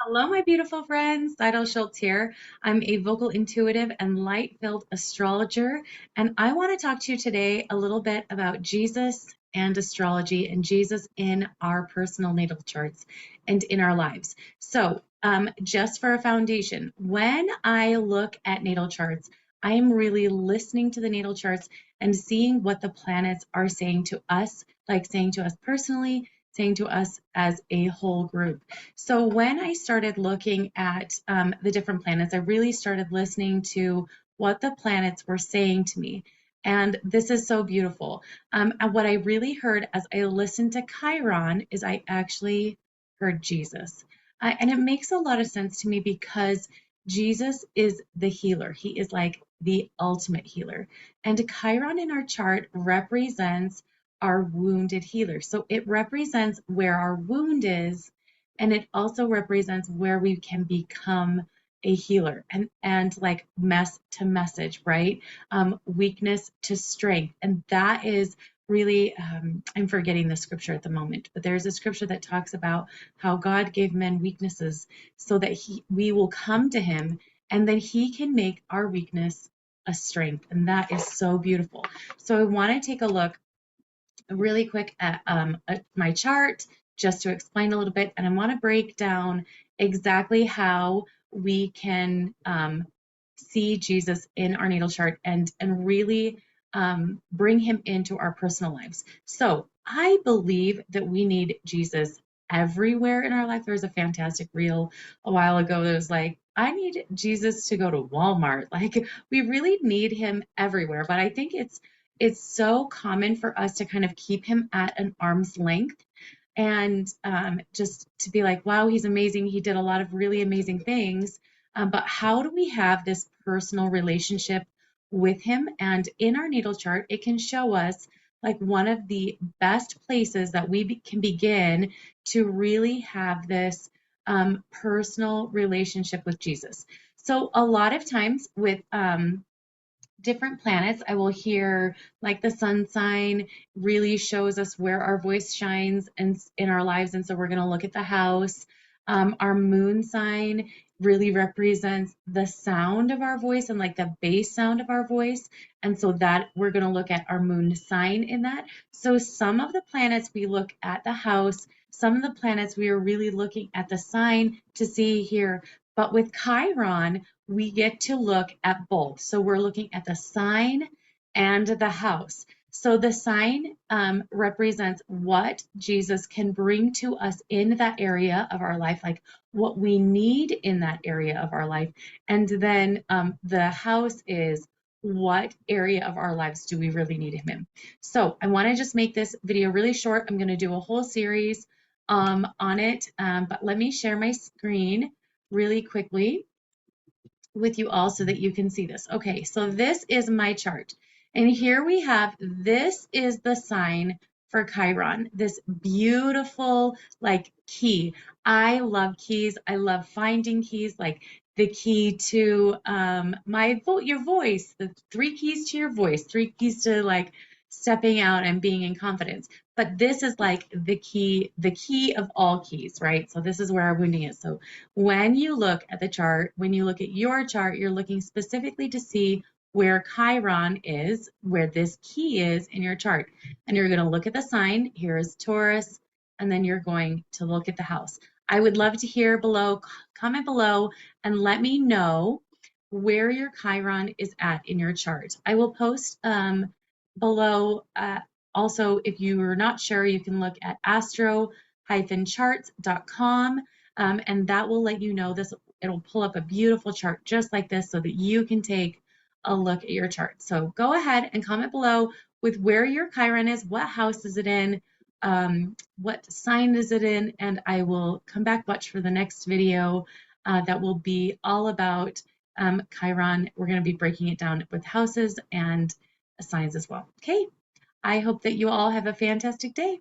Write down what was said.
Hello, my beautiful friends. Seidel Schultz here. I'm a vocal intuitive and light-filled astrologer, and I want to talk to you today a little bit about Jesus and astrology and Jesus in our personal natal charts and in our lives. Just for a foundation, when I look at natal charts, I am really listening to the natal charts and seeing what the planets are saying to us, like saying to us personally, saying to us as a whole group. So when I started looking at the different planets, I really started listening to what the planets were saying to me. And this is so beautiful. And what I really heard as I listened to Chiron is I actually heard Jesus. And it makes a lot of sense to me because Jesus is the healer. He is like the ultimate healer. And Chiron in our chart represents our wounded healer. So it represents where our wound is, and it also represents where we can become a healer and like mess to message, right? Weakness to strength. And that is really I'm forgetting the scripture at the moment, but there's a scripture that talks about how God gave men weaknesses so that we will come to him and then he can make our weakness a strength. And that is so beautiful. So I want to take a look really quick at my chart just to explain a little bit, and I want to break down exactly how we can see Jesus in our natal chart and really bring him into our personal lives. So I believe that we need Jesus everywhere in our life. There was a fantastic reel a while ago that was like, I need Jesus to go to Walmart. Like we really need him everywhere. But I think it's so common for us to kind of keep him at an arm's length and just to be like, wow, he's amazing. He did a lot of really amazing things. But how do we have this personal relationship with him? And in our natal chart, it can show us like one of the best places that we can begin to really have this personal relationship with Jesus. So a lot of times with different planets, I will hear like the sun sign really shows us where our voice shines in our lives. And so we're going to look at the house. Our moon sign really represents the sound of our voice and like the bass sound of our voice. And so that we're going to look at our moon sign in that. So some of the planets we look at the house, some of the planets we are really looking at the sign to see here. But with Chiron, we get to look at both. So we're looking at the sign and the house. So the sign represents what Jesus can bring to us in that area of our life, like what we need in that area of our life. And then the house is what area of our lives do we really need him in. So I want to just make this video really short. I'm going to do a whole series on it, but let me share my screen really quickly with you all so that you can see this. Okay, so this is my chart. And here we have, this is the sign for Chiron, this beautiful like key. I love keys. I love finding keys, like the key to your voice, the three keys to your voice, three keys to like stepping out and being in confidence. But this is like the key of all keys, right? So this is where our wounding is. So when you look at the chart, when you look at your chart, you're looking specifically to see where Chiron is, where this key is in your chart. And you're going to look at the sign. Here is Taurus, and then you're going to look at the house. I would love to hear below, comment below, and let me know where your Chiron is at in your chart. I will post below. Also, if you are not sure, you can look at astro-charts.com. And that will let you know this. It'll pull up a beautiful chart just like this so that you can take a look at your chart. So go ahead and comment below with where your Chiron is, what house is it in, what sign is it in, and I will come back, watch for the next video that will be all about Chiron. We're going to be breaking it down with houses and signs as well. Okay, I hope that you all have a fantastic day.